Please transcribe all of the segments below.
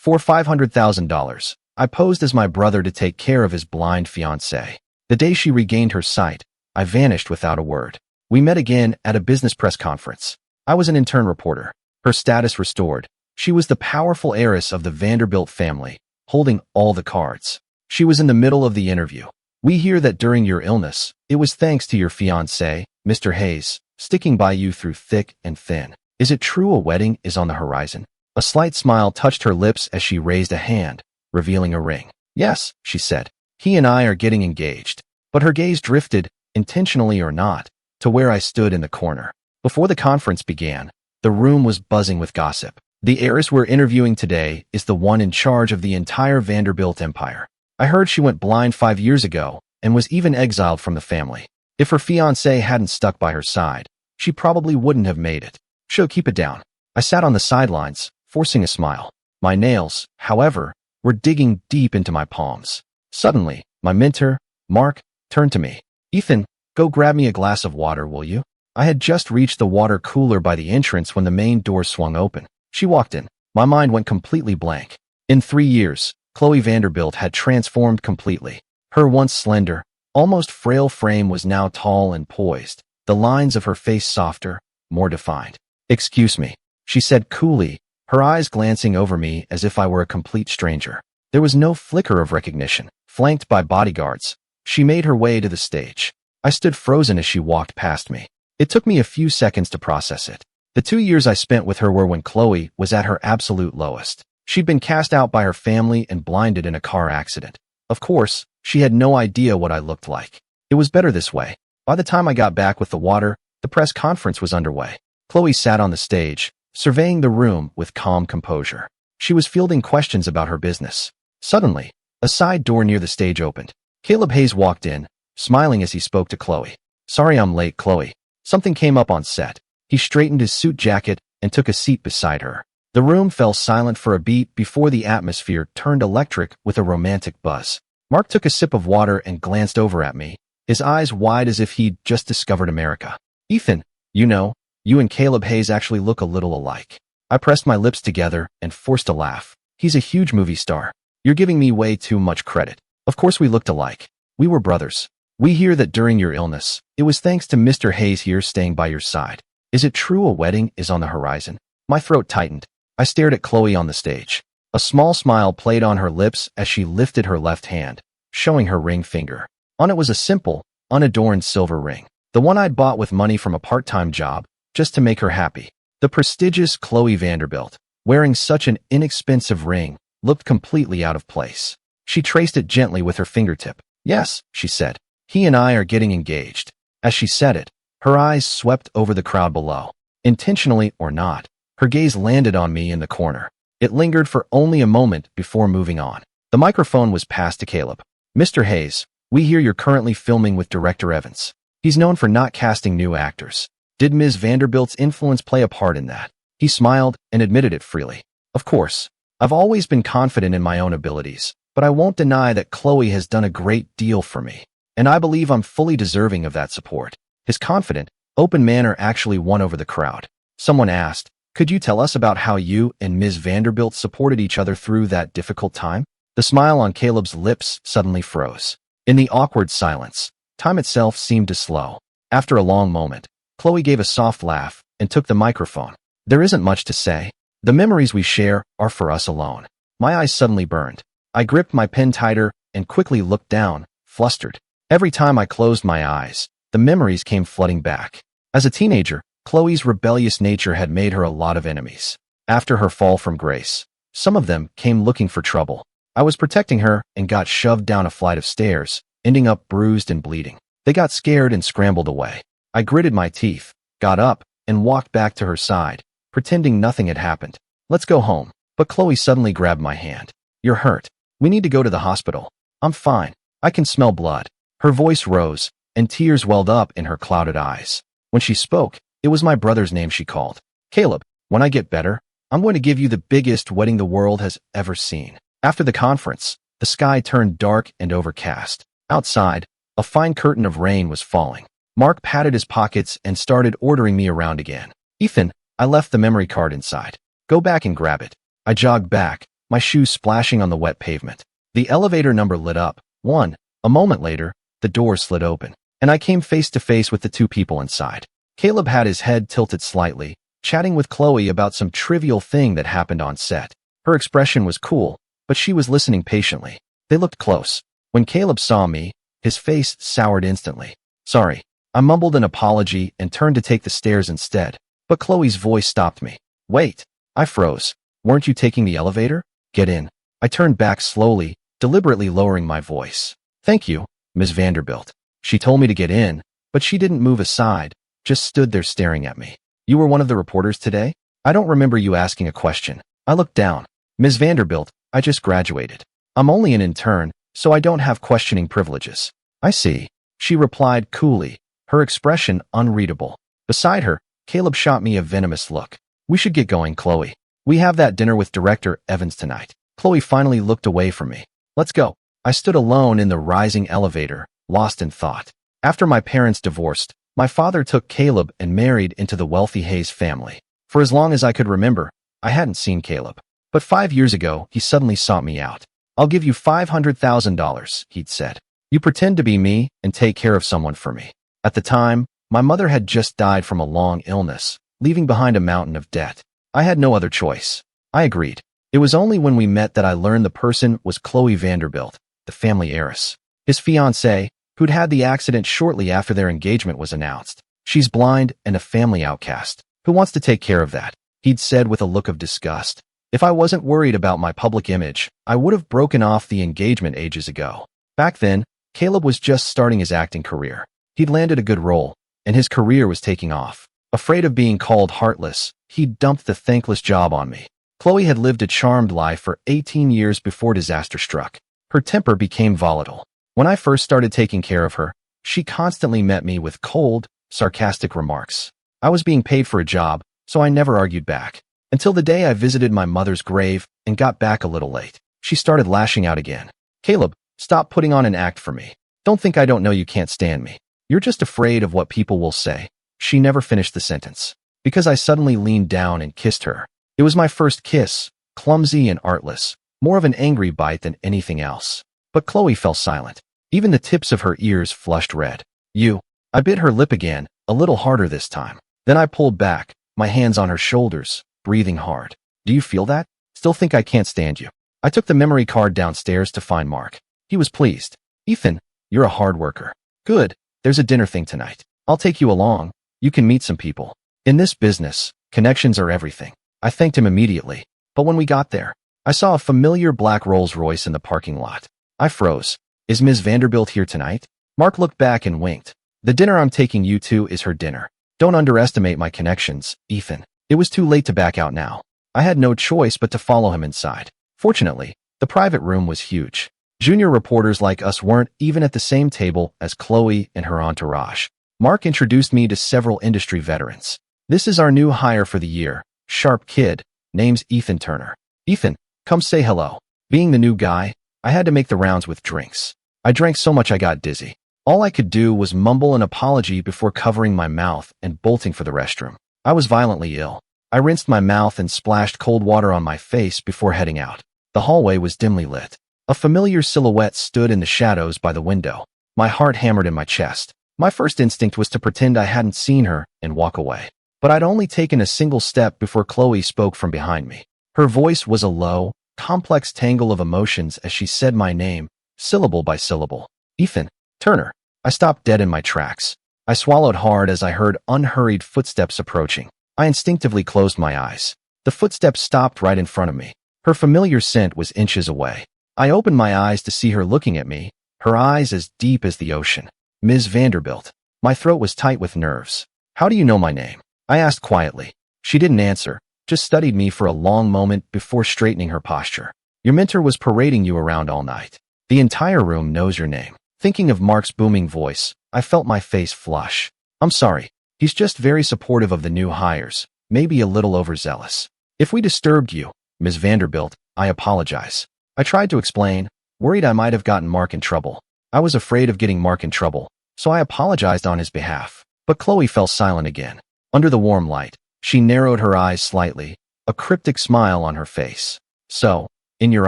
For $500,000, I posed as my brother to take care of his blind fiancée. The day she regained her sight, I vanished without a word. We met again at a business press conference. I was an intern reporter. Her status restored. She was the powerful heiress of the Vanderbilt family, holding all the cards. She was in the middle of the interview. We hear that during your illness, it was thanks to your fiancé, Mr. Hayes, sticking by you through thick and thin. Is it true a wedding is on the horizon? A slight smile touched her lips as she raised a hand, revealing a ring. Yes, she said. He and I are getting engaged. But her gaze drifted, intentionally or not, to where I stood in the corner. Before the conference began, the room was buzzing with gossip. The heiress we're interviewing today is the one in charge of the entire Vanderbilt empire. I heard she went blind 5 years ago and was even exiled from the family. If her fiancé hadn't stuck by her side, she probably wouldn't have made it. She'll keep it down. I sat on the sidelines, forcing a smile. My nails, however, were digging deep into my palms. Suddenly, my mentor, Mark, turned to me. Ethan, go grab me a glass of water, will you? I had just reached the water cooler by the entrance when the main door swung open. She walked in. My mind went completely blank. In 3 years, Chloe Vanderbilt had transformed completely. Her once slender, almost frail frame was now tall and poised, the lines of her face softer, more defined. Excuse me, she said coolly, her eyes glancing over me as if I were a complete stranger. There was no flicker of recognition. Flanked by bodyguards, she made her way to the stage. I stood frozen as she walked past me. It took me a few seconds to process it. The 2 years I spent with her were when Chloe was at her absolute lowest. She'd been cast out by her family and blinded in a car accident. Of course, she had no idea what I looked like. It was better this way. By the time I got back with the water, the press conference was underway. Chloe sat on the stage, surveying the room with calm composure. She was fielding questions about her business. Suddenly, a side door near the stage opened. Caleb Hayes walked in, smiling as he spoke to Chloe. Sorry I'm late, Chloe. Something came up on set. He straightened his suit jacket and took a seat beside her. The room fell silent for a beat before the atmosphere turned electric with a romantic buzz. Mark took a sip of water and glanced over at me, his eyes wide as if he'd just discovered America. Ethan, you know, you and Caleb Hayes actually look a little alike. I pressed my lips together and forced a laugh. He's a huge movie star. You're giving me way too much credit. Of course we looked alike. We were brothers. We hear that during your illness, it was thanks to Mr. Hayes here staying by your side. Is it true a wedding is on the horizon? My throat tightened. I stared at Chloe on the stage. A small smile played on her lips as she lifted her left hand, showing her ring finger. On it was a simple, unadorned silver ring. The one I'd bought with money from a part-time job, just to make her happy. The prestigious Chloe Vanderbilt, wearing such an inexpensive ring, looked completely out of place. She traced it gently with her fingertip. Yes, she said. He and I are getting engaged. As she said it, her eyes swept over the crowd below. Intentionally or not, her gaze landed on me in the corner. It lingered for only a moment before moving on. The microphone was passed to Caleb. Mr. Hayes, we hear you're currently filming with director Evans. He's known for not casting new actors. Did Ms. Vanderbilt's influence play a part in that? He smiled and admitted it freely. Of course. I've always been confident in my own abilities, but I won't deny that Chloe has done a great deal for me, and I believe I'm fully deserving of that support. His confident, open manner actually won over the crowd. Someone asked, could you tell us about how you and Ms. Vanderbilt supported each other through that difficult time? The smile on Caleb's lips suddenly froze. In the awkward silence, time itself seemed to slow. After a long moment, Chloe gave a soft laugh and took the microphone. There isn't much to say. The memories we share are for us alone. My eyes suddenly burned. I gripped my pen tighter and quickly looked down, flustered. Every time I closed my eyes, the memories came flooding back. As a teenager, Chloe's rebellious nature had made her a lot of enemies. After her fall from grace, some of them came looking for trouble. I was protecting her and got shoved down a flight of stairs, ending up bruised and bleeding. They got scared and scrambled away. I gritted my teeth, got up, and walked back to her side, pretending nothing had happened. Let's go home. But Chloe suddenly grabbed my hand. You're hurt. We need to go to the hospital. I'm fine. I can smell blood. Her voice rose, and tears welled up in her clouded eyes. When she spoke, it was my brother's name she called. Caleb, when I get better, I'm going to give you the biggest wedding the world has ever seen. After the conference, the sky turned dark and overcast. Outside, a fine curtain of rain was falling. Mark patted his pockets and started ordering me around again. Ethan, I left the memory card inside. Go back and grab it. I jogged back, my shoes splashing on the wet pavement. The elevator number lit up. 1. A moment later, the door slid open, and I came face to face with the two people inside. Caleb had his head tilted slightly, chatting with Chloe about some trivial thing that happened on set. Her expression was cool, but she was listening patiently. They looked close. When Caleb saw me, his face soured instantly. Sorry. I mumbled an apology and turned to take the stairs instead, but Chloe's voice stopped me. Wait. I froze. Weren't you taking the elevator? Get in. I turned back slowly, deliberately lowering my voice. Thank you, Ms. Vanderbilt. She told me to get in, but she didn't move aside, just stood there staring at me. You were one of the reporters today? I don't remember you asking a question. I looked down. Ms. Vanderbilt, I just graduated. I'm only an intern, so I don't have questioning privileges. I see. She replied coolly, her expression unreadable. Beside her, Caleb shot me a venomous look. We should get going, Chloe. We have that dinner with Director Evans tonight. Chloe finally looked away from me. Let's go. I stood alone in the rising elevator, lost in thought. After my parents divorced, my father took Caleb and married into the wealthy Hayes family. For as long as I could remember, I hadn't seen Caleb. But 5 years ago, he suddenly sought me out. I'll give you $500,000, he'd said. You pretend to be me and take care of someone for me. At the time, my mother had just died from a long illness, leaving behind a mountain of debt. I had no other choice. I agreed. It was only when we met that I learned the person was Chloe Vanderbilt, the family heiress. His fiancée, who'd had the accident shortly after their engagement was announced. She's blind and a family outcast. Who wants to take care of that? He'd said with a look of disgust. If I wasn't worried about my public image, I would have broken off the engagement ages ago. Back then, Caleb was just starting his acting career. He'd landed a good role, and his career was taking off. Afraid of being called heartless, he'd dumped the thankless job on me. Chloe had lived a charmed life for 18 years before disaster struck. Her temper became volatile. When I first started taking care of her, she constantly met me with cold, sarcastic remarks. I was being paid for a job, so I never argued back. Until the day I visited my mother's grave and got back a little late. She started lashing out again. Caleb, stop putting on an act for me. Don't think I don't know you can't stand me. You're just afraid of what people will say. She never finished the sentence. Because I suddenly leaned down and kissed her. It was my first kiss, clumsy and artless, more of an angry bite than anything else. But Chloe fell silent. Even the tips of her ears flushed red. I bit her lip again, a little harder this time. Then I pulled back, my hands on her shoulders, breathing hard. Do you feel that? Still think I can't stand you? I took the memory card downstairs to find Mark. He was pleased. Ethan, you're a hard worker. Good. There's a dinner thing tonight. I'll take you along. You can meet some people. In this business, connections are everything. I thanked him immediately. But when we got there, I saw a familiar black Rolls-Royce in the parking lot. I froze. Is Ms. Vanderbilt here tonight? Mark looked back and winked. The dinner I'm taking you to is her dinner. Don't underestimate my connections, Ethan. It was too late to back out now. I had no choice but to follow him inside. Fortunately, the private room was huge. Junior reporters like us weren't even at the same table as Chloe and her entourage. Mark introduced me to several industry veterans. This is our new hire for the year, sharp kid, name's Ethan Turner. Ethan, come say hello. Being the new guy, I had to make the rounds with drinks. I drank so much I got dizzy. All I could do was mumble an apology before covering my mouth and bolting for the restroom. I was violently ill. I rinsed my mouth and splashed cold water on my face before heading out. The hallway was dimly lit. A familiar silhouette stood in the shadows by the window. My heart hammered in my chest. My first instinct was to pretend I hadn't seen her and walk away. But I'd only taken a single step before Chloe spoke from behind me. Her voice was a low, complex tangle of emotions as she said my name, syllable by syllable. Ethan Turner. I stopped dead in my tracks. I swallowed hard as I heard unhurried footsteps approaching. I instinctively closed my eyes. The footsteps stopped right in front of me. Her familiar scent was inches away. I opened my eyes to see her looking at me, her eyes as deep as the ocean. Ms. Vanderbilt. My throat was tight with nerves. How do you know my name? I asked quietly. She didn't answer, just studied me for a long moment before straightening her posture. Your mentor was parading you around all night. The entire room knows your name. Thinking of Mark's booming voice, I felt my face flush. I'm sorry. He's just very supportive of the new hires, maybe a little overzealous. If we disturbed you, Ms. Vanderbilt, I apologize. I tried to explain, worried I might have gotten Mark in trouble. I was afraid of getting Mark in trouble, so I apologized on his behalf. But Chloe fell silent again. Under the warm light, she narrowed her eyes slightly, a cryptic smile on her face. So, In your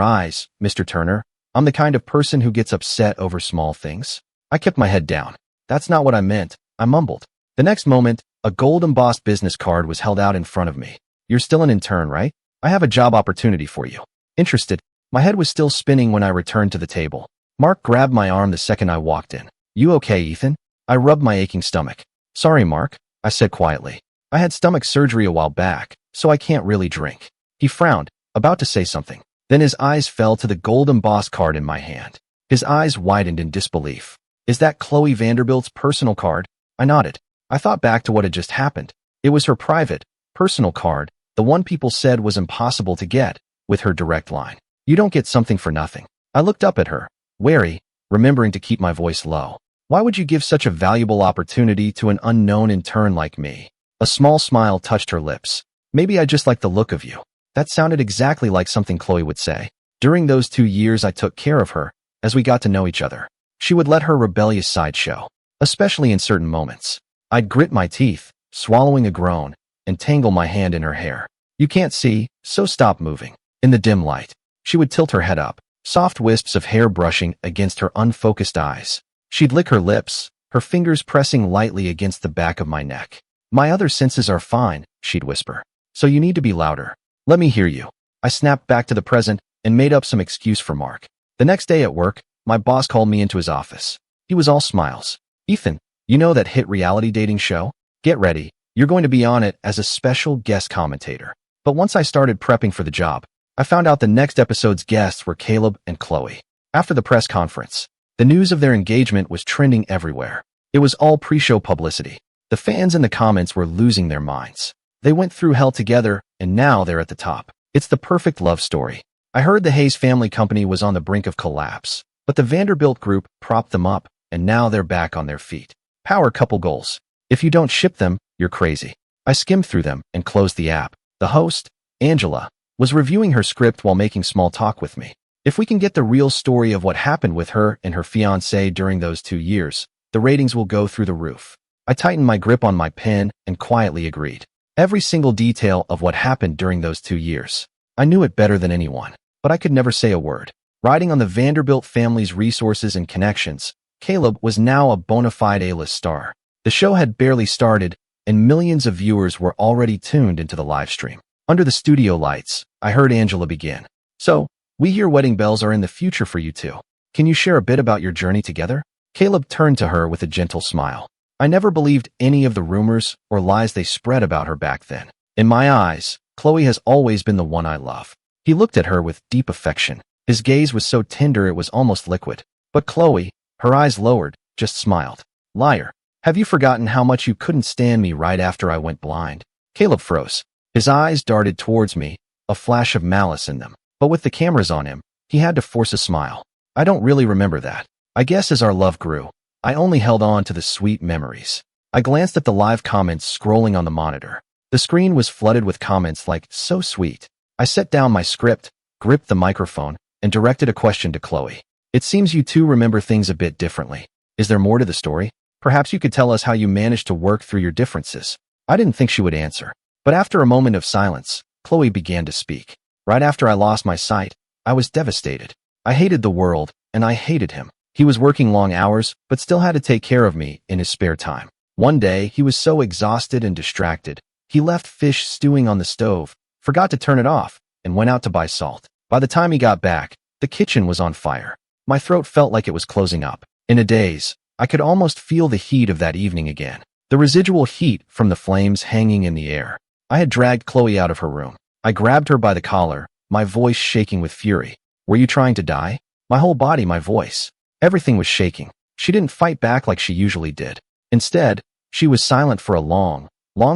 eyes, Mr. Turner, I'm the kind of person who gets upset over small things. I kept my head down. That's not what I meant, I mumbled. The next moment, a gold-embossed business card was held out in front of me. You're still an intern, right? I have a job opportunity for you. Interested? My head was still spinning when I returned to the table. Mark grabbed my arm the second I walked in. You okay, Ethan? I rubbed my aching stomach. Sorry, Mark, I said quietly. I had stomach surgery a while back, so I can't really drink. He frowned, about to say something. Then his eyes fell to the gold-embossed card in my hand. His eyes widened in disbelief. Is that Chloe Vanderbilt's personal card? I nodded. I thought back to what had just happened. It was her private, personal card, the one people said was impossible to get, with her direct line. You don't get something for nothing. I looked up at her, wary, remembering to keep my voice low. Why would you give such a valuable opportunity to an unknown intern like me? A small smile touched her lips. Maybe I just like the look of you. That sounded exactly like something Chloe would say. During those 2 years I took care of her, as we got to know each other. She would let her rebellious side show, especially in certain moments. I'd grit my teeth, swallowing a groan, and tangle my hand in her hair. You can't see, so stop moving. In the dim light, she would tilt her head up, soft wisps of hair brushing against her unfocused eyes. She'd lick her lips, her fingers pressing lightly against the back of my neck. My other senses are fine, she'd whisper. So you need to be louder. Let me hear you. I snapped back to the present and made up some excuse for Mark. The next day at work, my boss called me into his office. He was all smiles. Ethan, you know that hit reality dating show? Get ready. You're going to be on it as a special guest commentator. But once I started prepping for the job, I found out the next episode's guests were Caleb and Chloe. After the press conference, the news of their engagement was trending everywhere. It was all pre-show publicity. The fans in the comments were losing their minds. They went through hell together, and now they're at the top. It's the perfect love story. I heard the Hayes family company was on the brink of collapse, but the Vanderbilt group propped them up, and now they're back on their feet. Power couple goals. If you don't ship them, you're crazy. I skimmed through them and closed the app. The host, Angela, was reviewing her script while making small talk with me. If we can get the real story of what happened with her and her fiancé during those 2 years, the ratings will go through the roof. I tightened my grip on my pen and quietly agreed. Every single detail of what happened during those 2 years. I knew it better than anyone, but I could never say a word. Riding on the Vanderbilt family's resources and connections, Caleb was now a bona fide A-list star. The show had barely started, and millions of viewers were already tuned into the live stream. Under the studio lights, I heard Angela begin. So, we hear wedding bells are in the future for you two. Can you share a bit about your journey together? Caleb turned to her with a gentle smile. I never believed any of the rumors or lies they spread about her back then. In my eyes, Chloe has always been the one I love. He looked at her with deep affection. His gaze was so tender it was almost liquid. But Chloe, her eyes lowered, just smiled. Liar. Have you forgotten how much you couldn't stand me right after I went blind? Caleb froze. His eyes darted towards me, a flash of malice in them. But with the cameras on him, he had to force a smile. I don't really remember that. I guess as our love grew, I only held on to the sweet memories. I glanced at the live comments scrolling on the monitor. The screen was flooded with comments like, so sweet. I set down my script, gripped the microphone, and directed a question to Chloe. It seems you two remember things a bit differently. Is there more to the story? Perhaps you could tell us how you managed to work through your differences. I didn't think she would answer. But after a moment of silence, Chloe began to speak. Right after I lost my sight, I was devastated. I hated the world, and I hated him. He was working long hours, but still had to take care of me in his spare time. One day, he was so exhausted and distracted, he left fish stewing on the stove, forgot to turn it off, and went out to buy salt. By the time he got back, the kitchen was on fire. My throat felt like it was closing up. In a daze, I could almost feel the heat of that evening again. The residual heat from the flames hanging in the air. I had dragged Chloe out of her room. I grabbed her by the collar, my voice shaking with fury. Were you trying to die? My whole body, my voice. Everything was shaking. She didn't fight back like she usually did. Instead, she was silent for a long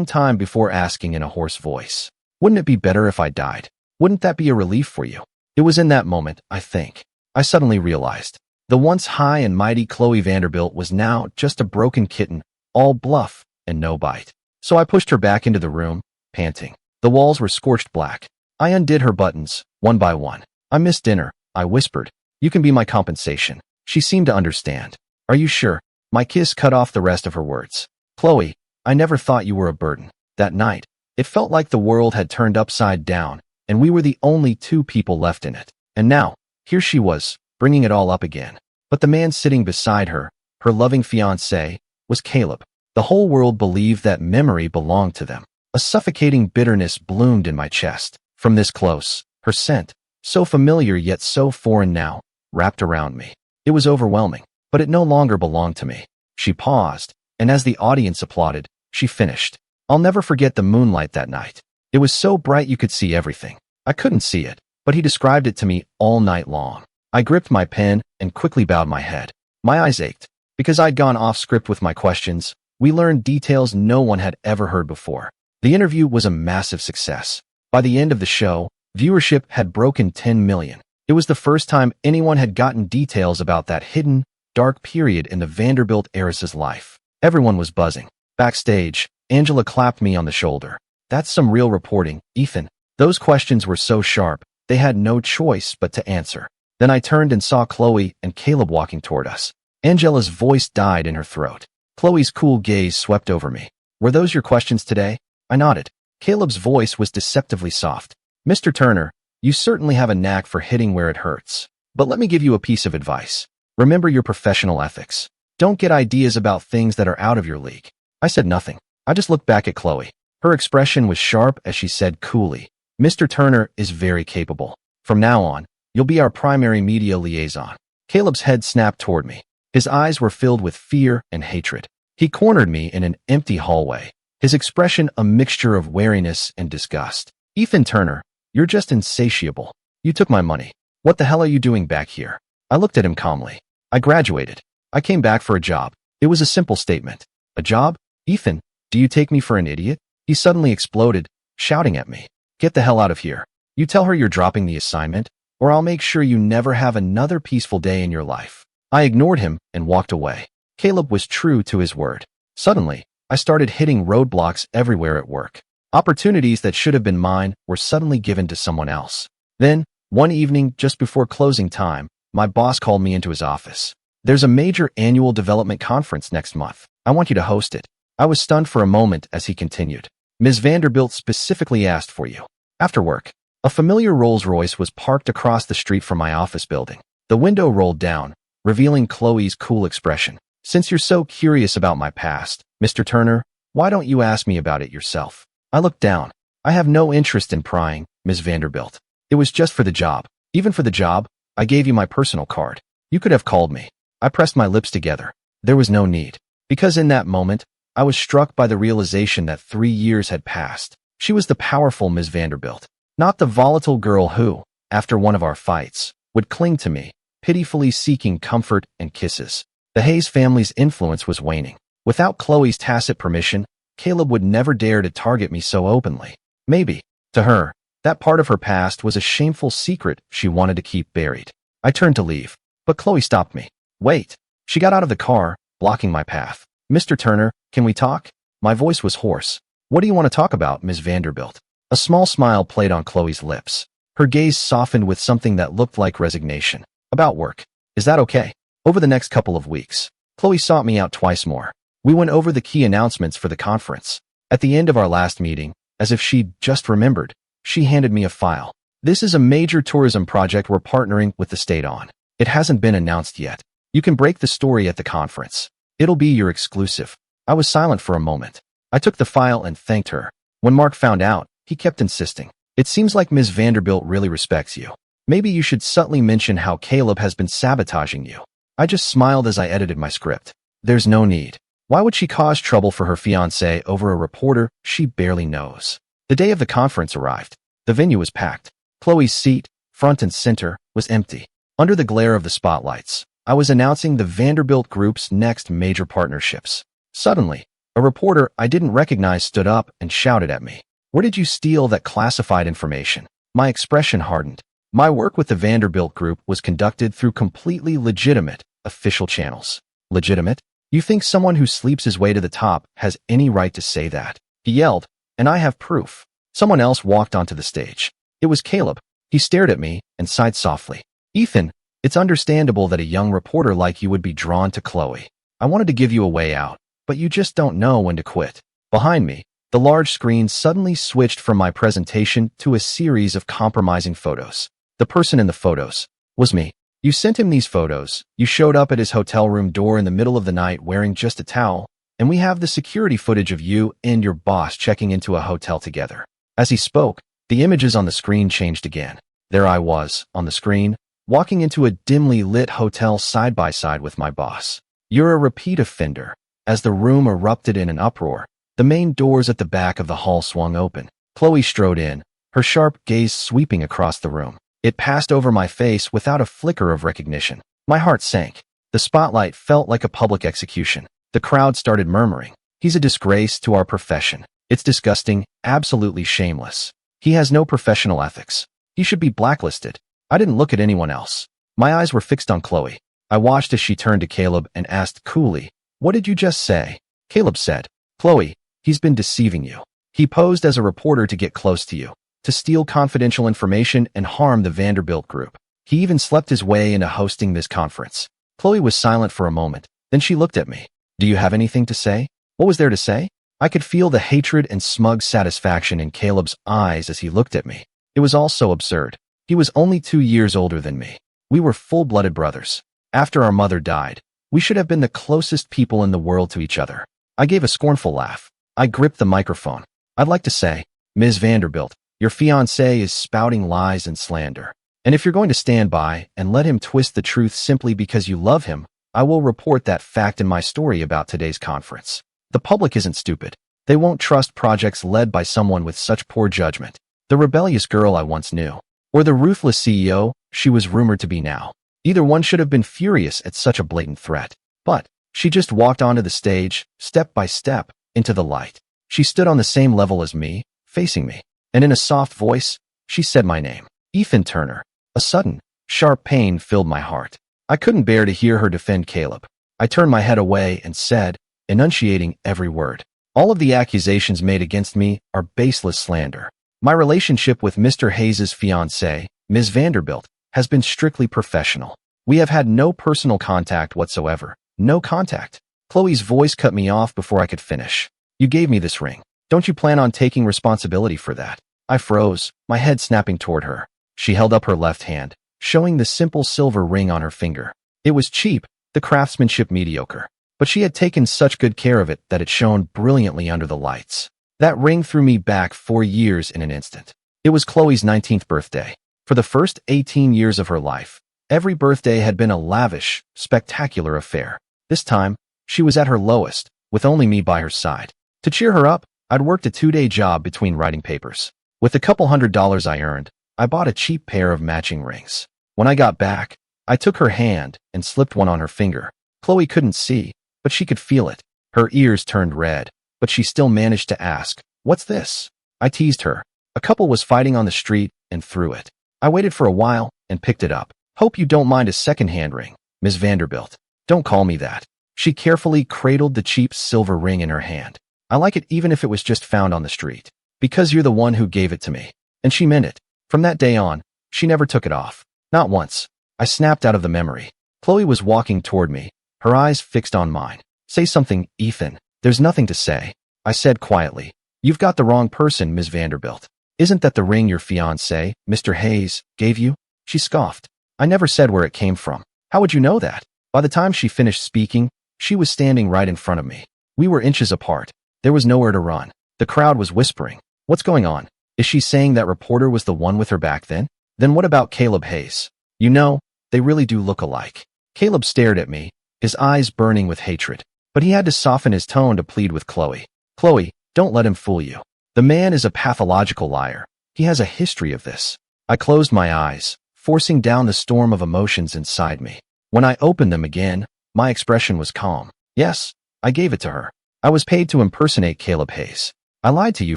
time before asking in a hoarse voice. Wouldn't it be better if I died? Wouldn't that be a relief for you? It was in that moment, I think, I suddenly realized. The once high and mighty Chloe Vanderbilt was now just a broken kitten, all bluff and no bite. So I pushed her back into the room, panting. The walls were scorched black. I undid her buttons, one by one. I missed dinner, I whispered. You can be my compensation. She seemed to understand. Are you sure? My kiss cut off the rest of her words. Chloe, I never thought you were a burden. That night, it felt like the world had turned upside down, and we were the only two people left in it. And now, here she was, bringing it all up again. But the man sitting beside her, her loving fiancé, was Caleb. The whole world believed that memory belonged to them. A suffocating bitterness bloomed in my chest. From this close, her scent, so familiar yet so foreign now, wrapped around me. It was overwhelming, but it no longer belonged to me. She paused, and as the audience applauded, she finished. I'll never forget the moonlight that night. It was so bright you could see everything. I couldn't see it, but he described it to me all night long. I gripped my pen and quickly bowed my head. My eyes ached. Because I'd gone off script with my questions, we learned details no one had ever heard before. The interview was a massive success. By the end of the show, viewership had broken 10 million. It was the first time anyone had gotten details about that hidden, dark period in the Vanderbilt heiress's life. Everyone was buzzing. Backstage, Angela clapped me on the shoulder. That's some real reporting, Ethan. Those questions were so sharp, they had no choice but to answer. Then I turned and saw Chloe and Caleb walking toward us. Angela's voice died in her throat. Chloe's cool gaze swept over me. Were those your questions today? I nodded. Caleb's voice was deceptively soft. Mr. Turner, you certainly have a knack for hitting where it hurts. But let me give you a piece of advice. Remember your professional ethics. Don't get ideas about things that are out of your league. I said nothing. I just looked back at Chloe. Her expression was sharp as she said coolly, Mr. Turner is very capable. From now on, you'll be our primary media liaison. Caleb's head snapped toward me. His eyes were filled with fear and hatred. He cornered me in an empty hallway, his expression a mixture of wariness and disgust. Ethan Turner, you're just insatiable. You took my money. What the hell are you doing back here? I looked at him calmly. I graduated. I came back for a job. It was a simple statement. A job? Ethan, do you take me for an idiot? He suddenly exploded, shouting at me. Get the hell out of here. You tell her you're dropping the assignment, or I'll make sure you never have another peaceful day in your life. I ignored him and walked away. Caleb was true to his word. Suddenly, I started hitting roadblocks everywhere at work. Opportunities that should have been mine were suddenly given to someone else. Then, one evening just before closing time, my boss called me into his office. There's a major annual development conference next month. I want you to host it. I was stunned for a moment as he continued. Ms. Vanderbilt specifically asked for you. After work, a familiar Rolls-Royce was parked across the street from my office building. The window rolled down, revealing Chloe's cool expression. Since you're so curious about my past, Mr. Turner, why don't you ask me about it yourself? I looked down. I have no interest in prying, Ms. Vanderbilt. It was just for the job. Even for the job, I gave you my personal card. You could have called me. I pressed my lips together. There was no need. Because in that moment, I was struck by the realization that 3 years had passed. She was the powerful Ms. Vanderbilt, not the volatile girl who, after one of our fights, would cling to me, pitifully seeking comfort and kisses. The Hayes family's influence was waning. Without Chloe's tacit permission, Caleb would never dare to target me so openly. Maybe, to her, that part of her past was a shameful secret she wanted to keep buried. I turned to leave, but Chloe stopped me. Wait. She got out of the car, blocking my path. Mr. Turner, can we talk? My voice was hoarse. What do you want to talk about, Ms. Vanderbilt? A small smile played on Chloe's lips. Her gaze softened with something that looked like resignation. About work. Is that okay? Over the next couple of weeks, Chloe sought me out twice more. We went over the key announcements for the conference. At the end of our last meeting, as if she'd just remembered, she handed me a file. This is a major tourism project we're partnering with the state on. It hasn't been announced yet. You can break the story at the conference. It'll be your exclusive. I was silent for a moment. I took the file and thanked her. When Mark found out, he kept insisting. It seems like Ms. Vanderbilt really respects you. Maybe you should subtly mention how Caleb has been sabotaging you. I just smiled as I edited my script. There's no need. Why would she cause trouble for her fiancé over a reporter she barely knows? The day of the conference arrived. The venue was packed. Chloe's seat, front and center, was empty. Under the glare of the spotlights, I was announcing the Vanderbilt Group's next major partnerships. Suddenly, a reporter I didn't recognize stood up and shouted at me. Where did you steal that classified information? My expression hardened. My work with the Vanderbilt Group was conducted through completely legitimate, official channels. Legitimate? You think someone who sleeps his way to the top has any right to say that? He yelled, and I have proof. Someone else walked onto the stage. It was Caleb. He stared at me and sighed softly. Ethan, it's understandable that a young reporter like you would be drawn to Chloe. I wanted to give you a way out, but you just don't know when to quit. Behind me, the large screen suddenly switched from my presentation to a series of compromising photos. The person in the photos was me. You sent him these photos. You showed up at his hotel room door in the middle of the night wearing just a towel, and we have the security footage of you and your boss checking into a hotel together. As he spoke, the images on the screen changed again. There I was, on the screen, walking into a dimly lit hotel side by side with my boss. You're a repeat offender. As the room erupted in an uproar, the main doors at the back of the hall swung open. Chloe strode in, her sharp gaze sweeping across the room. It passed over my face without a flicker of recognition. My heart sank. The spotlight felt like a public execution. The crowd started murmuring. He's a disgrace to our profession. It's disgusting, absolutely shameless. He has no professional ethics. He should be blacklisted. I didn't look at anyone else. My eyes were fixed on Chloe. I watched as she turned to Caleb and asked coolly, "What did you just say?" Caleb said, "Chloe, he's been deceiving you. He posed as a reporter to get close to you, to steal confidential information and harm the Vanderbilt group. He even slept his way into hosting this conference." Chloe was silent for a moment. Then she looked at me. "Do you have anything to say?" What was there to say? I could feel the hatred and smug satisfaction in Caleb's eyes as he looked at me. It was all so absurd. He was only 2 years older than me. We were full-blooded brothers. After our mother died, we should have been the closest people in the world to each other. I gave a scornful laugh. I gripped the microphone. "I'd like to say, Ms. Vanderbilt, your fiancé is spouting lies and slander. And if you're going to stand by and let him twist the truth simply because you love him, I will report that fact in my story about today's conference. The public isn't stupid. They won't trust projects led by someone with such poor judgment. The rebellious girl I once knew, or the ruthless CEO she was rumored to be now. Either one should have been furious at such a blatant threat. But she just walked onto the stage, step by step, into the light. She stood on the same level as me, facing me, and in a soft voice, she said my name, Ethan Turner. A sudden, sharp pain filled my heart. I couldn't bear to hear her defend Caleb. I turned my head away and said, enunciating every word, "All of the accusations made against me are baseless slander. My relationship with Mr. Hayes' fiancée, Ms. Vanderbilt, has been strictly professional. We have had no personal contact whatsoever. No contact." Chloe's voice cut me off before I could finish. "You gave me this ring. Don't you plan on taking responsibility for that?" I froze, my head snapping toward her. She held up her left hand, showing the simple silver ring on her finger. It was cheap, the craftsmanship mediocre, but she had taken such good care of it that it shone brilliantly under the lights. That ring threw me back 4 years in an instant. It was Chloe's 19th birthday. For the first 18 years of her life, every birthday had been a lavish, spectacular affair. This time, she was at her lowest, with only me by her side. To cheer her up, I'd worked a 2-day job between writing papers. With the couple $100 I earned, I bought a cheap pair of matching rings. When I got back, I took her hand and slipped one on her finger. Chloe couldn't see, but she could feel it. Her ears turned red, but she still managed to ask, "What's this?" I teased her. "A couple was fighting on the street and threw it. I waited for a while and picked it up. Hope you don't mind a second-hand ring, Ms. Vanderbilt." "Don't call me that." She carefully cradled the cheap silver ring in her hand. "I like it even if it was just found on the street. Because you're the one who gave it to me." And she meant it. From that day on, she never took it off. Not once. I snapped out of the memory. Chloe was walking toward me, her eyes fixed on mine. "Say something, Ethan." "There's nothing to say," I said quietly. "You've got the wrong person, Ms. Vanderbilt. Isn't that the ring your fiancé, Mr. Hayes, gave you?" She scoffed. "I never said where it came from." "How would you know that?" By the time she finished speaking, she was standing right in front of me. We were inches apart. There was nowhere to run. The crowd was whispering. "What's going on? Is she saying that reporter was the one with her back then? Then what about Caleb Hayes? You know, they really do look alike." Caleb stared at me, his eyes burning with hatred. But he had to soften his tone to plead with Chloe. "Chloe, don't let him fool you. The man is a pathological liar. He has a history of this." I closed my eyes, forcing down the storm of emotions inside me. When I opened them again, my expression was calm. "Yes, I gave it to her. I was paid to impersonate Caleb Hayes. I lied to you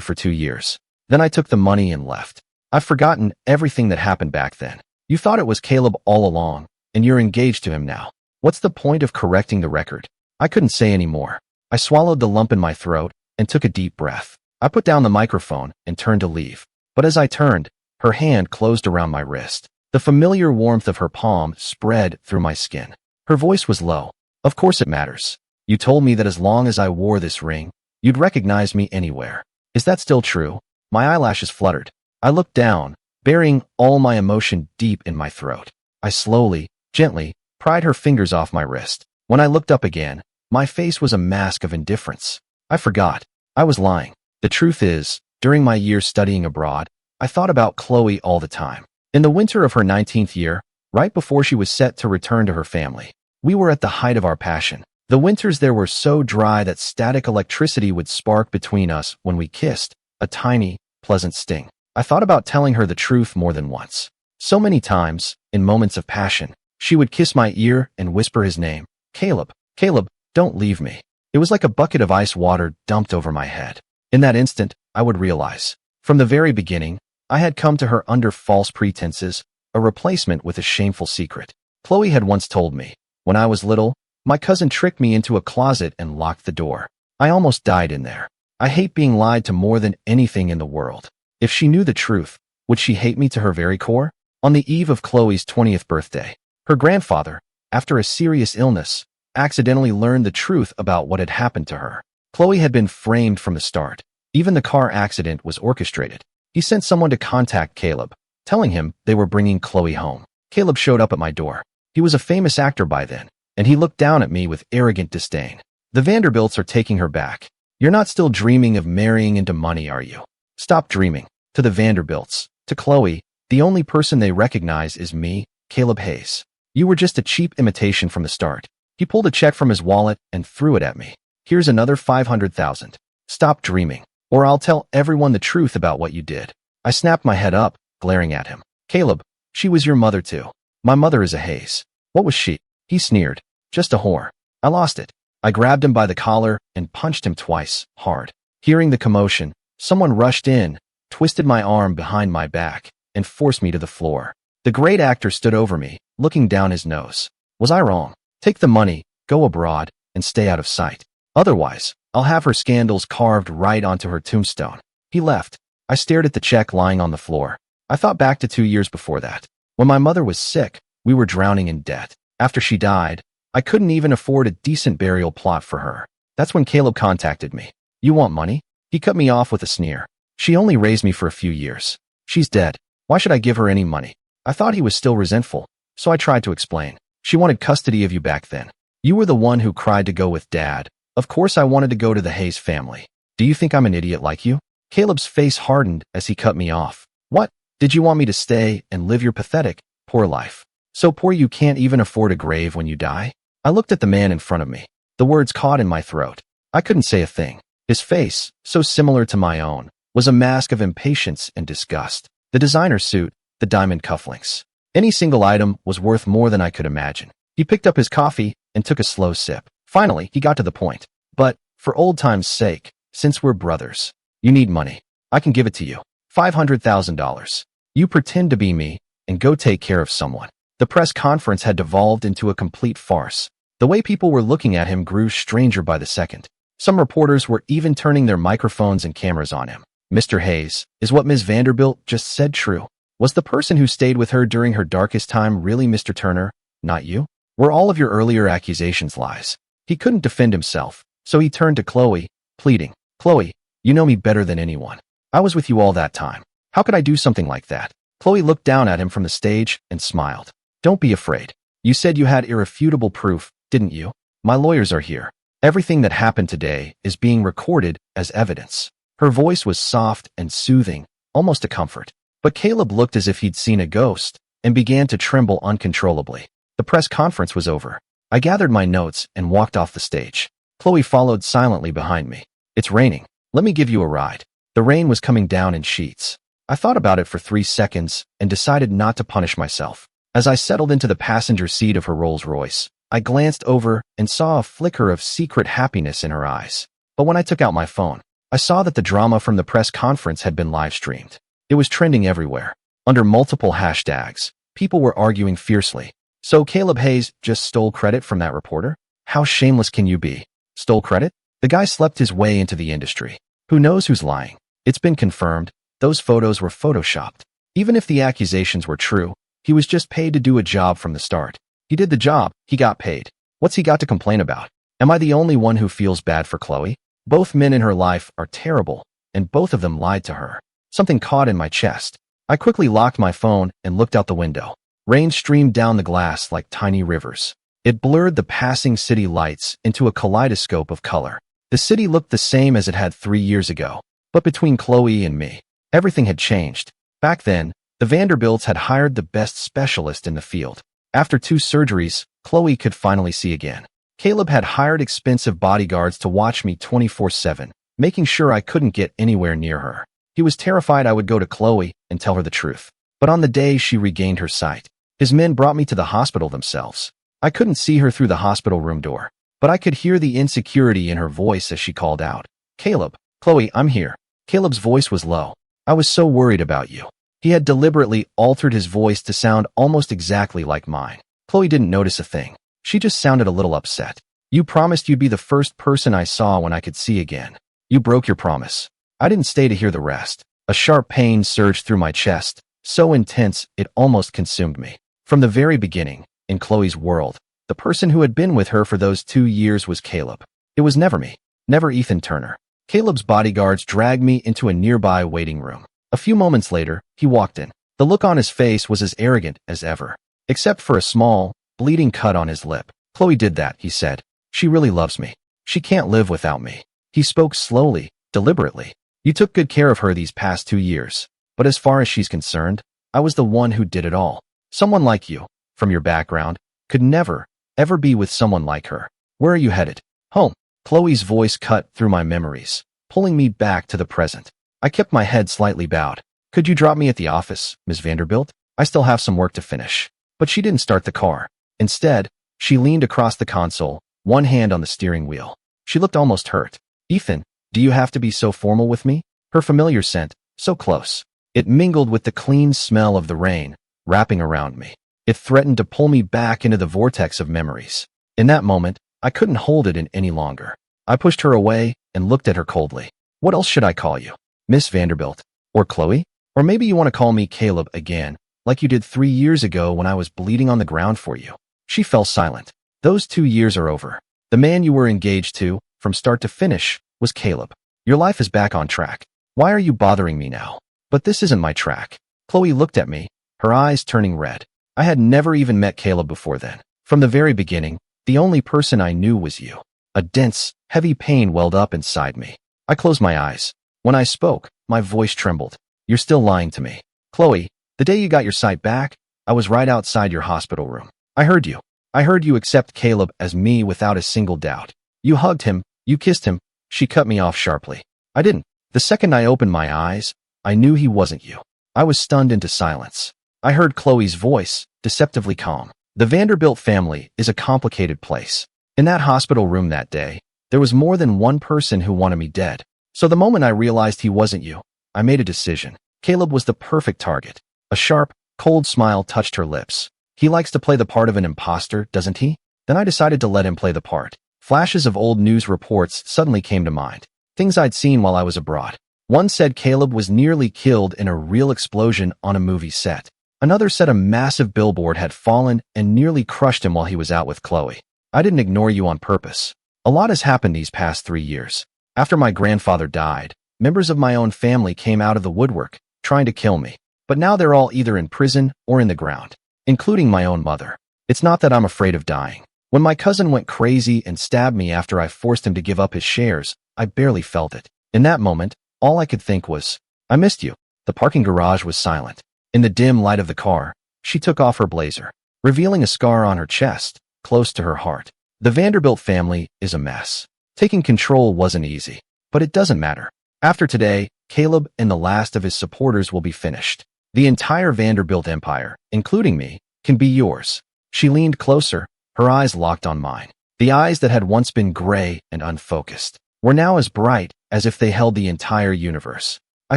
for 2 years. Then I took the money and left. I've forgotten everything that happened back then. You thought it was Caleb all along, and you're engaged to him now. What's the point of correcting the record?" I couldn't say any more. I swallowed the lump in my throat and took a deep breath. I put down the microphone and turned to leave. But as I turned, her hand closed around my wrist. The familiar warmth of her palm spread through my skin. Her voice was low. "Of course it matters. You told me that as long as I wore this ring, you'd recognize me anywhere. Is that still true?" My eyelashes fluttered. I looked down, burying all my emotion deep in my throat. I slowly, gently, pried her fingers off my wrist. When I looked up again, my face was a mask of indifference. I forgot. I was lying. The truth is, during my years studying abroad, I thought about Chloe all the time. In the winter of her 19th year, right before she was set to return to her family, we were at the height of our passion. The winters there were so dry that static electricity would spark between us when we kissed, a tiny, pleasant sting. I thought about telling her the truth more than once. So many times, in moments of passion, she would kiss my ear and whisper his name. Caleb, Caleb, don't leave me. It was like a bucket of ice water dumped over my head. In that instant, I would realize. From the very beginning, I had come to her under false pretenses, a replacement with a shameful secret. Chloe had once told me, when I was little, my cousin tricked me into a closet and locked the door. I almost died in there. I hate being lied to more than anything in the world. If she knew the truth, would she hate me to her very core? On the eve of Chloe's 20th birthday, her grandfather, after a serious illness, accidentally learned the truth about what had happened to her. Chloe had been framed from the start. Even the car accident was orchestrated. He sent someone to contact Caleb, telling him they were bringing Chloe home. Caleb showed up at my door. He was a famous actor by then, and he looked down at me with arrogant disdain. The Vanderbilts are taking her back. You're not still dreaming of marrying into money, are you? Stop dreaming. To the Vanderbilts, to Chloe, the only person they recognize is me, Caleb Hayes. You were just a cheap imitation from the start. He pulled a check from his wallet and threw it at me. Here's another $500,000. Stop dreaming, or I'll tell everyone the truth about what you did. I snapped my head up, glaring at him. Caleb, she was your mother too. My mother is a Hayes. What was she? He sneered. Just a whore. I lost it. I grabbed him by the collar and punched him twice, hard. Hearing the commotion, someone rushed in, twisted my arm behind my back, and forced me to the floor. The great actor stood over me, looking down his nose. Was I wrong? Take the money, go abroad, and stay out of sight. Otherwise, I'll have her scandals carved right onto her tombstone. He left. I stared at the check lying on the floor. I thought back to 2 years before that. When my mother was sick, we were drowning in debt. After she died, I couldn't even afford a decent burial plot for her. That's when Caleb contacted me. You want money? He cut me off with a sneer. She only raised me for a few years. She's dead. Why should I give her any money? I thought he was still resentful, so I tried to explain. She wanted custody of you back then. You were the one who cried to go with Dad. Of course I wanted to go to the Hayes family. Do you think I'm an idiot like you? Caleb's face hardened as he cut me off. What? Did you want me to stay and live your pathetic, poor life? So poor you can't even afford a grave when you die? I looked at the man in front of me. The words caught in my throat. I couldn't say a thing. His face, so similar to my own, was a mask of impatience and disgust. The designer suit, the diamond cufflinks. Any single item was worth more than I could imagine. He picked up his coffee and took a slow sip. Finally, he got to the point. But, for old time's sake, since we're brothers, you need money. I can give it to you. $500,000. You pretend to be me and go take care of someone. The press conference had devolved into a complete farce. The way people were looking at him grew stranger by the second. Some reporters were even turning their microphones and cameras on him. Mr. Hayes, is what Ms. Vanderbilt just said true? Was the person who stayed with her during her darkest time really Mr. Turner, not you? Were all of your earlier accusations lies? He couldn't defend himself, so he turned to Chloe, pleading. Chloe, you know me better than anyone. I was with you all that time. How could I do something like that? Chloe looked down at him from the stage and smiled. Don't be afraid. You said you had irrefutable proof, didn't you? My lawyers are here. Everything that happened today is being recorded as evidence. Her voice was soft and soothing, almost a comfort. But Caleb looked as if he'd seen a ghost and began to tremble uncontrollably. The press conference was over. I gathered my notes and walked off the stage. Chloe followed silently behind me. It's raining. Let me give you a ride. The rain was coming down in sheets. I thought about it for 3 seconds and decided not to punish myself. As I settled into the passenger seat of her Rolls-Royce, I glanced over and saw a flicker of secret happiness in her eyes. But when I took out my phone, I saw that the drama from the press conference had been live-streamed. It was trending everywhere. Under multiple hashtags, people were arguing fiercely. So Caleb Hayes just stole credit from that reporter? How shameless can you be? Stole credit? The guy slept his way into the industry. Who knows who's lying? It's been confirmed. Those photos were photoshopped. Even if the accusations were true, he was just paid to do a job from the start. He did the job, he got paid. What's he got to complain about? Am I the only one who feels bad for Chloe? Both men in her life are terrible, and both of them lied to her. Something caught in my chest. I quickly locked my phone and looked out the window. Rain streamed down the glass like tiny rivers. It blurred the passing city lights into a kaleidoscope of color. The city looked the same as it had 3 years ago, but between Chloe and me, everything had changed. Back then, the Vanderbilts had hired the best specialist in the field. After 2 surgeries, Chloe could finally see again. Caleb had hired expensive bodyguards to watch me 24/7, making sure I couldn't get anywhere near her. He was terrified I would go to Chloe and tell her the truth. But on the day she regained her sight, his men brought me to the hospital themselves. I couldn't see her through the hospital room door, but I could hear the insecurity in her voice as she called out, "Caleb, Chloe, I'm here." Caleb's voice was low. "I was so worried about you." He had deliberately altered his voice to sound almost exactly like mine. Chloe didn't notice a thing. She just sounded a little upset. "You promised you'd be the first person I saw when I could see again. You broke your promise." I didn't stay to hear the rest. A sharp pain surged through my chest, so intense it almost consumed me. From the very beginning, in Chloe's world, the person who had been with her for those 2 years was Caleb. It was never me, never Ethan Turner. Caleb's bodyguards dragged me into a nearby waiting room. A few moments later, he walked in. The look on his face was as arrogant as ever, except for a small, bleeding cut on his lip. "Chloe did that," he said. "She really loves me. She can't live without me." He spoke slowly, deliberately. "You took good care of her these past 2 years, but as far as she's concerned, I was the one who did it all. Someone like you, from your background, could never, ever be with someone like her. Where are you headed?" "Home." Chloe's voice cut through my memories, pulling me back to the present. I kept my head slightly bowed. "Could you drop me at the office, Ms. Vanderbilt? I still have some work to finish." But she didn't start the car. Instead, she leaned across the console, one hand on the steering wheel. She looked almost hurt. "Ethan, do you have to be so formal with me?" Her familiar scent, so close. It mingled with the clean smell of the rain, wrapping around me. It threatened to pull me back into the vortex of memories. In that moment, I couldn't hold it in any longer. I pushed her away and looked at her coldly. "What else should I call you? Miss Vanderbilt? Or Chloe? Or maybe you want to call me Caleb again, like you did 3 years ago when I was bleeding on the ground for you." She fell silent. "Those 2 years are over. The man you were engaged to, from start to finish, was Caleb. Your life is back on track. Why are you bothering me now?" "But this isn't my track." Chloe looked at me, her eyes turning red. I had never even met Caleb before then. From the very beginning, the only person I knew was you. A dense, heavy pain welled up inside me. I closed my eyes. When I spoke, my voice trembled. "You're still lying to me. Chloe, the day you got your sight back, I was right outside your hospital room. I heard you. I heard you accept Caleb as me without a single doubt. You hugged him, you kissed him." She cut me off sharply. "I didn't." The second I opened my eyes, I knew he wasn't you. I was stunned into silence. I heard Chloe's voice, deceptively calm. "The Vanderbilt family is a complicated place. In that hospital room that day, there was more than one person who wanted me dead. So the moment I realized he wasn't you, I made a decision. Caleb was the perfect target." A sharp, cold smile touched her lips. "He likes to play the part of an impostor, doesn't he?" Then I decided to let him play the part. Flashes of old news reports suddenly came to mind. Things I'd seen while I was abroad. One said Caleb was nearly killed in a real explosion on a movie set. Another said a massive billboard had fallen and nearly crushed him while he was out with Chloe. "I didn't ignore you on purpose. A lot has happened these past 3 years. After my grandfather died, members of my own family came out of the woodwork, trying to kill me. But now they're all either in prison or in the ground, including my own mother. It's not that I'm afraid of dying. When my cousin went crazy and stabbed me after I forced him to give up his shares, I barely felt it. In that moment, all I could think was, I missed you." The parking garage was silent. In the dim light of the car, she took off her blazer, revealing a scar on her chest, close to her heart. "The Vanderbilt family is a mess. Taking control wasn't easy, but it doesn't matter. After today, Caleb and the last of his supporters will be finished. The entire Vanderbilt empire, including me, can be yours." She leaned closer, her eyes locked on mine. The eyes that had once been gray and unfocused were now as bright as if they held the entire universe. I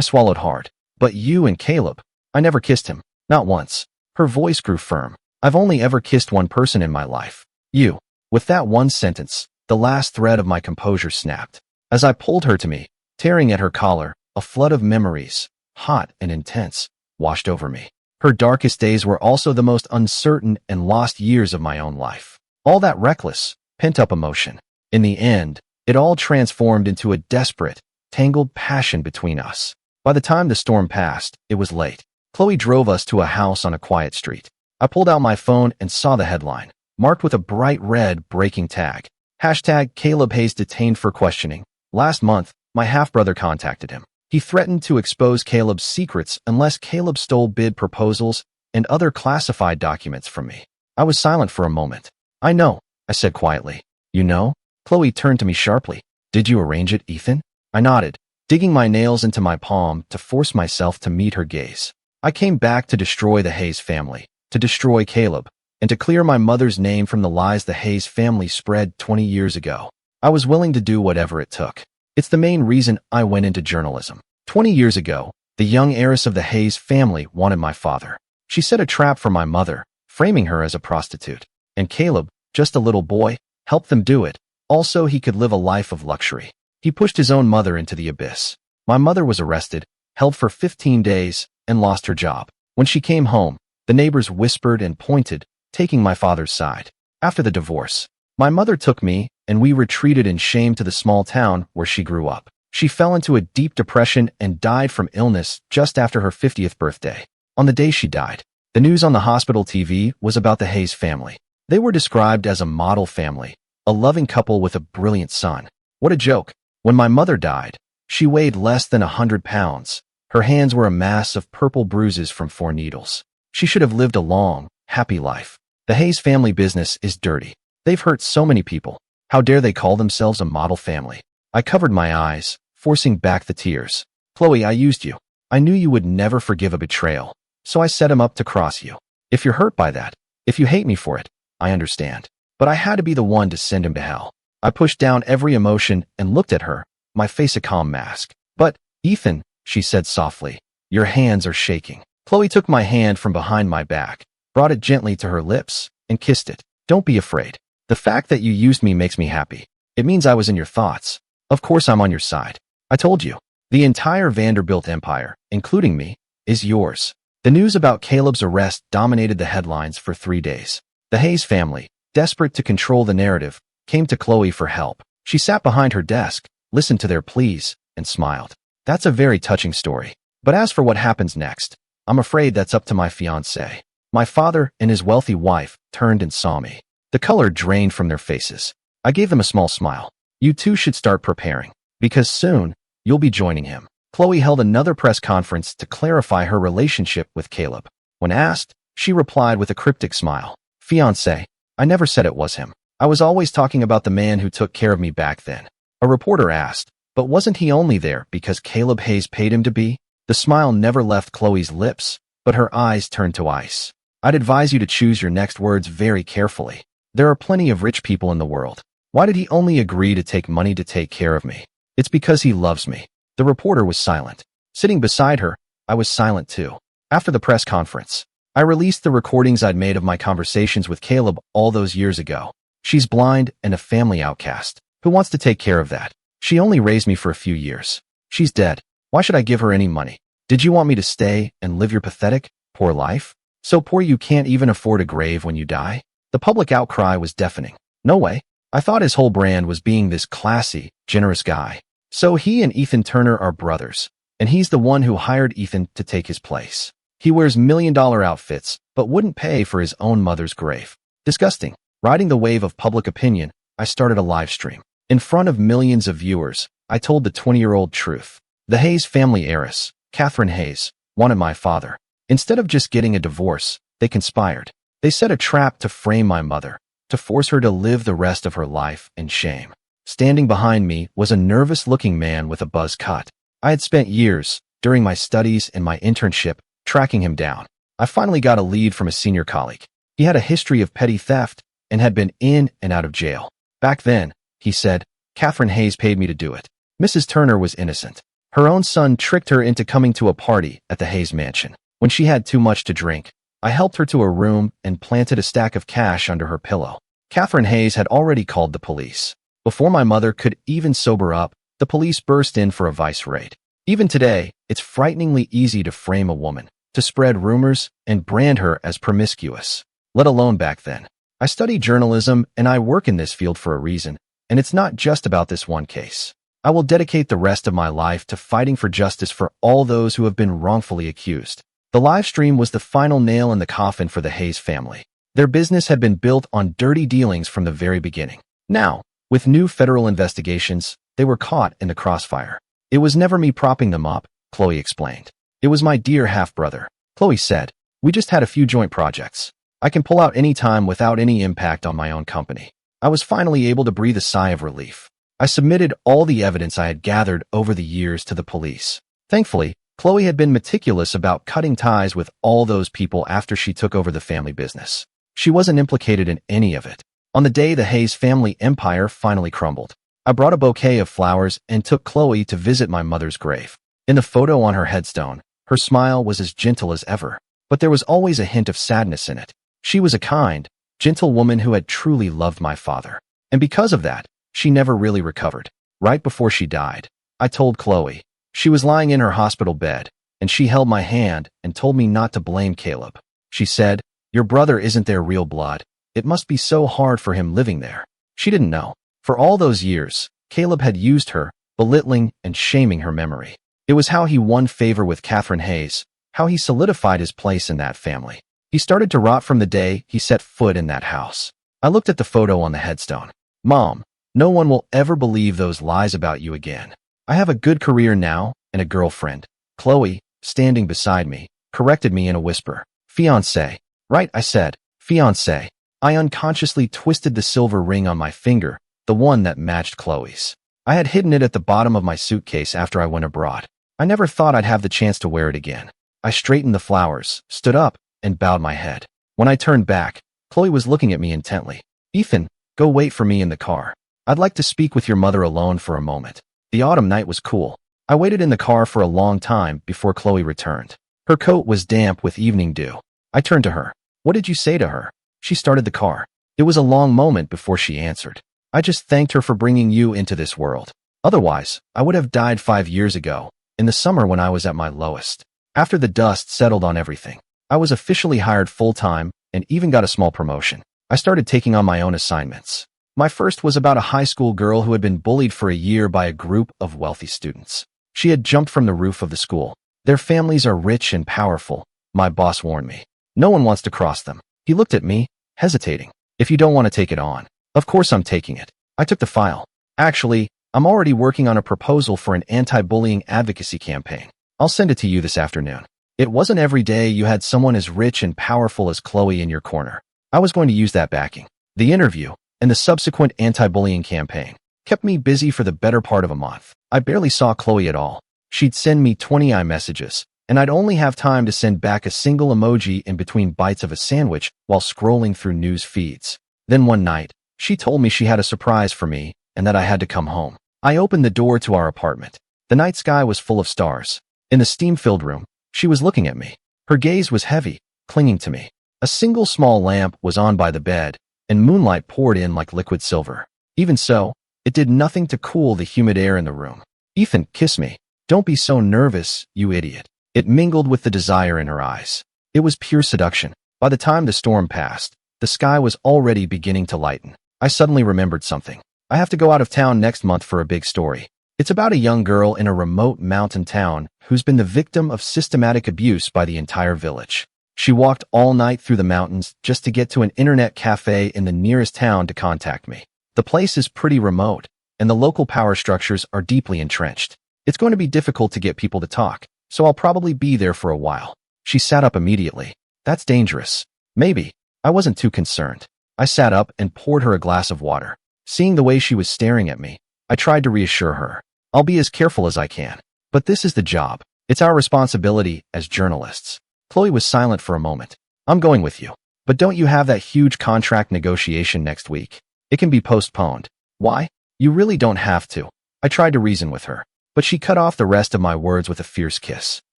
swallowed hard. "But you and Caleb, I never kissed him. Not once." Her voice grew firm. "I've only ever kissed one person in my life. You." With that one sentence, the last thread of my composure snapped. As I pulled her to me, tearing at her collar, a flood of memories, hot and intense, washed over me. Her darkest days were also the most uncertain and lost years of my own life. All that reckless, pent-up emotion. In the end, it all transformed into a desperate, tangled passion between us. By the time the storm passed, it was late. Chloe drove us to a house on a quiet street. I pulled out my phone and saw the headline, marked with a bright red breaking tag. Hashtag Caleb Hayes detained for questioning. Last month, my half-brother contacted him. He threatened to expose Caleb's secrets unless Caleb stole bid proposals and other classified documents from me. I was silent for a moment. I know, I said quietly. You know? Chloe turned to me sharply. Did you arrange it, Ethan? I nodded, digging my nails into my palm to force myself to meet her gaze. I came back to destroy the Hayes family, to destroy Caleb, and to clear my mother's name from the lies the Hayes family spread 20 years ago. I was willing to do whatever it took. It's the main reason I went into journalism. 20 years ago, the young heiress of the Hayes family wanted my father. She set a trap for my mother, framing her as a prostitute. And Caleb, just a little boy, helped them do it. Also, he could live a life of luxury. He pushed his own mother into the abyss. My mother was arrested, held for 15 days, and lost her job. When she came home, the neighbors whispered and pointed, taking my father's side. After the divorce, my mother took me, and we retreated in shame to the small town where she grew up. She fell into a deep depression and died from illness just after her 50th birthday. On the day she died, the news on the hospital TV was about the Hayes family. They were described as a model family, a loving couple with a brilliant son. What a joke. When my mother died, she weighed less than 100 pounds. Her hands were a mass of purple bruises from 4 needles. She should have lived a long, happy life. The Hayes family business is dirty. They've hurt so many people. How dare they call themselves a model family? I covered my eyes, forcing back the tears. Chloe, I used you. I knew you would never forgive a betrayal, so I set him up to cross you. If you're hurt by that, if you hate me for it, I understand. But I had to be the one to send him to hell. I pushed down every emotion and looked at her, my face a calm mask. But, Ethan, she said softly, your hands are shaking. Chloe took my hand from behind my back, brought it gently to her lips, and kissed it. Don't be afraid. The fact that you used me makes me happy. It means I was in your thoughts. Of course I'm on your side. I told you. The entire Vanderbilt empire, including me, is yours. The news about Caleb's arrest dominated the headlines for 3 days. The Hayes family, desperate to control the narrative, came to Chloe for help. She sat behind her desk, listened to their pleas, and smiled. That's a very touching story. But as for what happens next, I'm afraid that's up to my fiancé. My father and his wealthy wife turned and saw me. The color drained from their faces. I gave them a small smile. You two should start preparing, because soon, you'll be joining him. Chloe held another press conference to clarify her relationship with Caleb. When asked, she replied with a cryptic smile. Fiancé, I never said it was him. I was always talking about the man who took care of me back then. A reporter asked, but wasn't he only there because Caleb Hayes paid him to be? The smile never left Chloe's lips, but her eyes turned to ice. I'd advise you to choose your next words very carefully. There are plenty of rich people in the world. Why did he only agree to take money to take care of me? It's because he loves me. The reporter was silent. Sitting beside her, I was silent too. After the press conference, I released the recordings I'd made of my conversations with Caleb all those years ago. She's blind and a family outcast. Who wants to take care of that? She only raised me for a few years. She's dead. Why should I give her any money? Did you want me to stay and live your pathetic, poor life? So poor you can't even afford a grave when you die? The public outcry was deafening. No way. I thought his whole brand was being this classy, generous guy. So he and Ethan Turner are brothers, and he's the one who hired Ethan to take his place. He wears million-dollar outfits, but wouldn't pay for his own mother's grave. Disgusting. Riding the wave of public opinion, I started a live stream. In front of millions of viewers, I told the 20-year-old truth. The Hayes family heiress, Catherine Hayes, wanted my father. Instead of just getting a divorce, they conspired. They set a trap to frame my mother, to force her to live the rest of her life in shame. Standing behind me was a nervous-looking man with a buzz cut. I had spent years, during my studies and my internship, tracking him down. I finally got a lead from a senior colleague. He had a history of petty theft and had been in and out of jail. Back then, he said, Catherine Hayes paid me to do it. Mrs. Turner was innocent. Her own son tricked her into coming to a party at the Hayes mansion. When she had too much to drink, I helped her to a room and planted a stack of cash under her pillow. Catherine Hayes had already called the police. Before my mother could even sober up, the police burst in for a vice raid. Even today, it's frighteningly easy to frame a woman, to spread rumors and brand her as promiscuous. Let alone back then. I study journalism and I work in this field for a reason, and it's not just about this one case. I will dedicate the rest of my life to fighting for justice for all those who have been wrongfully accused. The live stream was the final nail in the coffin for the Hayes family. Their business had been built on dirty dealings from the very beginning. Now, with new federal investigations, they were caught in the crossfire. It was never me propping them up, Chloe explained. It was my dear half-brother. Chloe said, we just had a few joint projects. I can pull out any time without any impact on my own company. I was finally able to breathe a sigh of relief. I submitted all the evidence I had gathered over the years to the police. Thankfully, Chloe had been meticulous about cutting ties with all those people after she took over the family business. She wasn't implicated in any of it. On the day the Hayes family empire finally crumbled, I brought a bouquet of flowers and took Chloe to visit my mother's grave. In the photo on her headstone, her smile was as gentle as ever, but there was always a hint of sadness in it. She was a kind, gentle woman who had truly loved my father. And because of that, she never really recovered. Right before she died, I told Chloe. She was lying in her hospital bed, and she held my hand and told me not to blame Caleb. She said, your brother isn't their real blood. It must be so hard for him living there. She didn't know. For all those years, Caleb had used her, belittling and shaming her memory. It was how he won favor with Catherine Hayes, how he solidified his place in that family. He started to rot from the day he set foot in that house. I looked at the photo on the headstone. Mom, no one will ever believe those lies about you again. I have a good career now and a girlfriend. Chloe, standing beside me, corrected me in a whisper. Fiancé. Right, I said. Fiancé. I unconsciously twisted the silver ring on my finger, the one that matched Chloe's. I had hidden it at the bottom of my suitcase after I went abroad. I never thought I'd have the chance to wear it again. I straightened the flowers, stood up, and bowed my head. When I turned back, Chloe was looking at me intently. Ethan, go wait for me in the car. I'd like to speak with your mother alone for a moment. The autumn night was cool. I waited in the car for a long time before Chloe returned. Her coat was damp with evening dew. I turned to her. What did you say to her? She started the car. It was a long moment before she answered. I just thanked her for bringing you into this world. Otherwise, I would have died 5 years ago, in the summer when I was at my lowest. After the dust settled on everything, I was officially hired full-time and even got a small promotion. I started taking on my own assignments. My first was about a high school girl who had been bullied for a year by a group of wealthy students. She had jumped from the roof of the school. Their families are rich and powerful, my boss warned me. No one wants to cross them. He looked at me, hesitating. If you don't want to take it on. Of course I'm taking it. I took the file. Actually, I'm already working on a proposal for an anti-bullying advocacy campaign. I'll send it to you this afternoon. It wasn't every day you had someone as rich and powerful as Chloe in your corner. I was going to use that backing. The interview and the subsequent anti-bullying campaign kept me busy for the better part of a month. I barely saw Chloe at all. She'd send me 20 iMessages, and I'd only have time to send back a single emoji in between bites of a sandwich while scrolling through news feeds. Then one night, she told me she had a surprise for me and that I had to come home. I opened the door to our apartment. The night sky was full of stars. In the steam-filled room, she was looking at me. Her gaze was heavy, clinging to me. A single small lamp was on by the bed, and moonlight poured in like liquid silver. Even so, it did nothing to cool the humid air in the room. Ethan, kiss me. Don't be so nervous, you idiot. It mingled with the desire in her eyes. It was pure seduction. By the time the storm passed, the sky was already beginning to lighten. I suddenly remembered something. I have to go out of town next month for a big story. It's about a young girl in a remote mountain town who's been the victim of systematic abuse by the entire village. She walked all night through the mountains just to get to an internet cafe in the nearest town to contact me. The place is pretty remote, and the local power structures are deeply entrenched. It's going to be difficult to get people to talk, so I'll probably be there for a while. She sat up immediately. That's dangerous. Maybe. I wasn't too concerned. I sat up and poured her a glass of water. Seeing the way she was staring at me, I tried to reassure her. I'll be as careful as I can. But this is the job. It's our responsibility as journalists. Chloe was silent for a moment. I'm going with you. But don't you have that huge contract negotiation next week? It can be postponed. Why? You really don't have to. I tried to reason with her, but she cut off the rest of my words with a fierce kiss.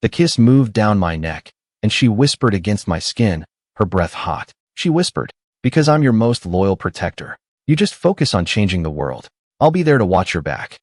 The kiss moved down my neck, and she whispered against my skin, her breath hot. She whispered, because I'm your most loyal protector. You just focus on changing the world. I'll be there to watch your back.